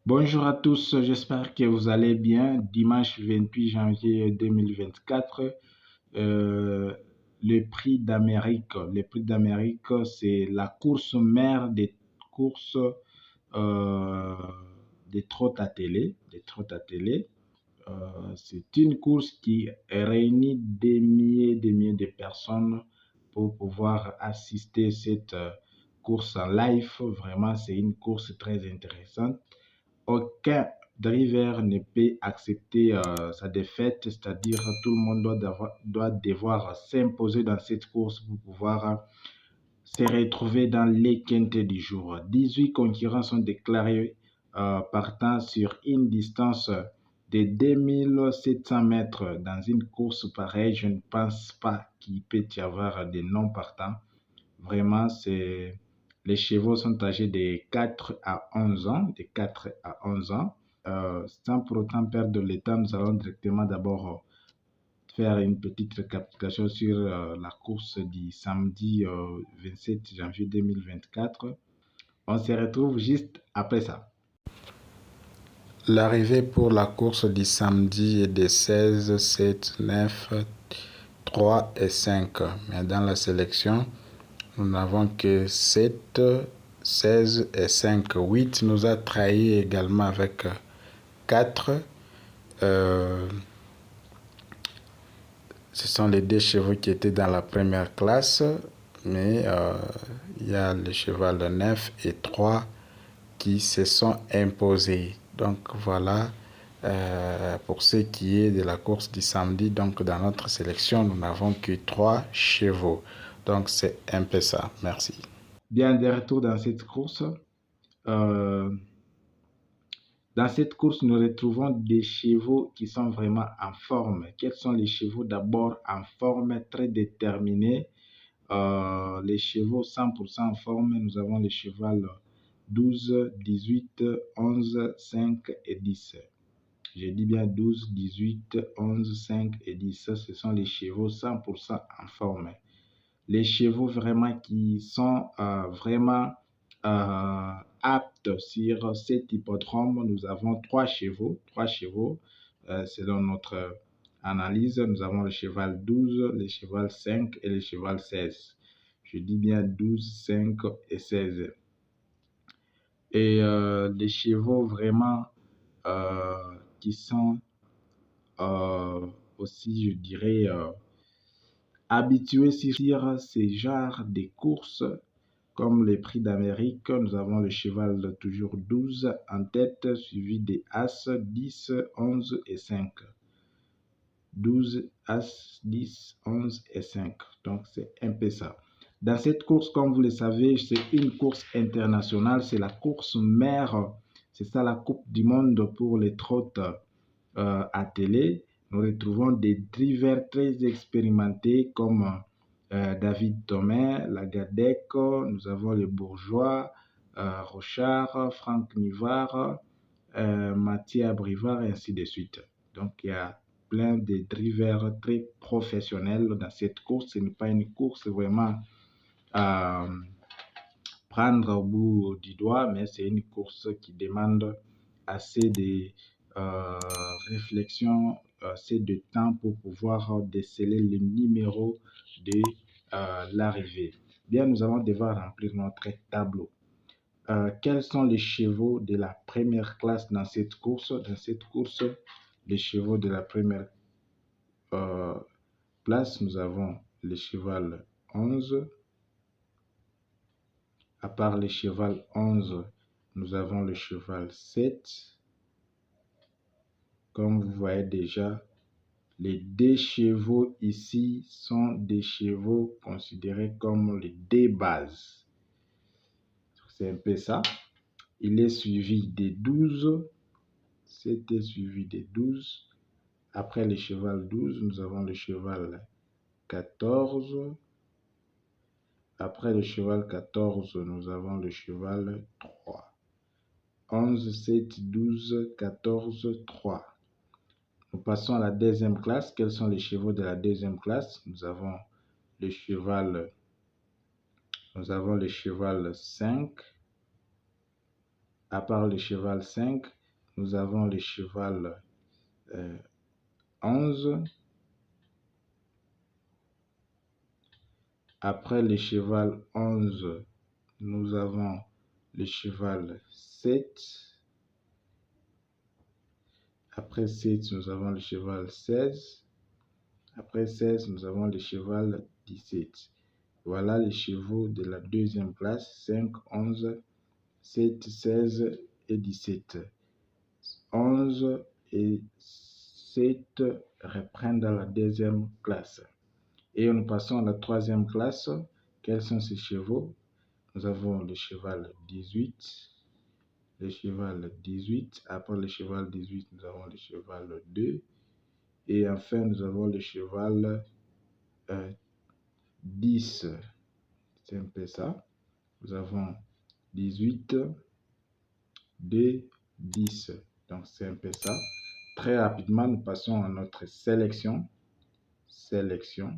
Bonjour à tous, j'espère que vous allez bien. Dimanche 28 janvier 2024, le prix d'Amérique. Le prix d'Amérique, c'est la course mère des courses euh, des trottes à télé. C'est une course qui réunit des milliers de personnes pour pouvoir assister à cette course en live. Vraiment, c'est une course très intéressante. Aucun driver ne peut accepter sa défaite, c'est-à-dire tout le monde doit devoir s'imposer dans cette course pour pouvoir se retrouver dans les quintés du jour. 18 concurrents sont déclarés partant sur une distance de 2700 mètres. Dans une course pareille, je ne pense pas qu'il peut y avoir des non-partants. Vraiment, les chevaux sont âgés de 4 à 11 ans, de 4 à 11 ans. Sans pour autant perdre le temps, nous allons directement d'abord faire une petite récapitulation sur la course du samedi 27 janvier 2024. On se retrouve juste après ça. L'arrivée pour la course du samedi est de 16, 7, 9, 3 et 5. Mais dans la sélection, nous n'avons que 7, 16 et 5. 8 nous a trahi également avec 4. Ce sont les deux chevaux qui étaient dans la première classe, mais il y a le cheval de 9 et 3 qui se sont imposés. Donc voilà, pour ce qui est de la course du samedi, donc dans notre sélection, nous n'avons que 3 chevaux. Donc c'est un peu ça. Merci. Bien de retour dans cette course. Dans cette course, nous retrouvons des chevaux qui sont vraiment en forme. Quels sont les chevaux? D'abord en forme, très déterminés. Les chevaux 100% en forme, nous avons les cheval 12, 18, 11, 5 et 10. Je dis bien 12, 18, 11, 5 et 10. Ce sont les chevaux 100% en forme. Les chevaux vraiment qui sont vraiment aptes sur cet hippodrome, nous avons 3 chevaux. Selon notre analyse, nous avons le cheval 12, le cheval 5 et le cheval 16. Je dis bien 12, 5 et 16. Et les chevaux vraiment qui sont aussi, je dirais, habitués sur ces genres de courses comme les prix d'Amérique. Nous avons le cheval toujours 12 en tête, suivi des As, 10, 11 et 5. 12, As, 10, 11 et 5. Donc, c'est un peu ça. Dans cette course, comme vous le savez, c'est une course internationale. C'est la course mère. C'est ça la Coupe du Monde pour les trottes à télé. Nous retrouvons des drivers très expérimentés comme David Thomas, Lagadec, nous avons les Bourgeois, Rochard, Franck Nivard, Mathieu Abrivard et ainsi de suite. Donc il y a plein de drivers très professionnels dans cette course. Ce n'est pas une course vraiment à prendre au bout du doigt, mais c'est une course qui demande assez de réflexion, assez de temps pour pouvoir déceler le numéro de l'arrivée. Bien, nous allons devoir remplir notre tableau. Quels sont les chevaux de la première classe dans cette course? Dans cette course, les chevaux de la première place, nous avons le cheval 11. À part le cheval 11, nous avons le cheval 7. Comme vous voyez déjà, les deux chevaux ici sont des chevaux considérés comme les deux bases. C'est un peu ça. Il est suivi des 12. C'était suivi des 12. Après le cheval 12, nous avons le cheval 14. Après le cheval 14, nous avons le cheval 3. 11, 7, 12, 14, 3. Nous passons à la deuxième classe. Quels sont les chevaux de la deuxième classe? Nous avons le cheval 5. À part le cheval 5, nous avons le cheval 11. Après le cheval 11, nous avons le cheval 7. Après 7, nous avons le cheval 16. Après 16, nous avons le cheval 17. Voilà les chevaux de la deuxième classe, 5, 11, 7, 16 et 17. 11 et 7 reprennent dans la deuxième classe. Et nous passons à la troisième classe. Quels sont ces chevaux? Nous avons le cheval 18. Le cheval 18. Après le cheval 18, nous avons le cheval 2. Et enfin, nous avons le cheval 10. C'est un peu ça. Nous avons 18, 2, 10. Donc, c'est un peu ça. Très rapidement, nous passons à notre sélection. Sélection.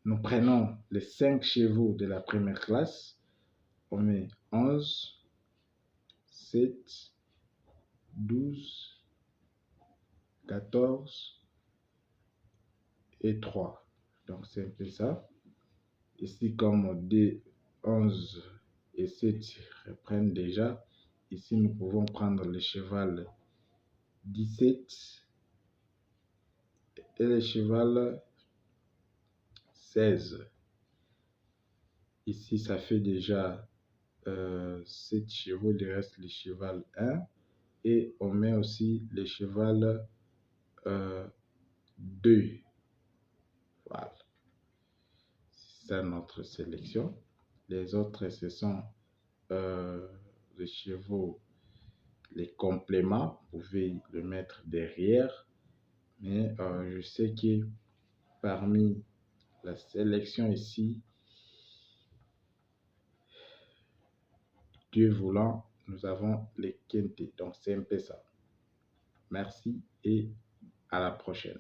Nous prenons les 5 chevaux de la première classe. On met 11, 7, 12, 14 et 3. Donc, c'est un peu ça. Ici, comme 2, 11 et 7 reprennent déjà, ici, nous pouvons prendre le cheval 17 et le cheval 16. Ici, ça fait déjà 7 chevaux, il reste le cheval 1. Et on met aussi le cheval 2. Voilà. C'est notre sélection. Les autres, ce sont les chevaux, les compléments. Vous pouvez le mettre derrière. Mais je sais que parmi la sélection ici, Dieu voulant, nous avons les quintés. Donc, c'est un peu ça. Merci et à la prochaine.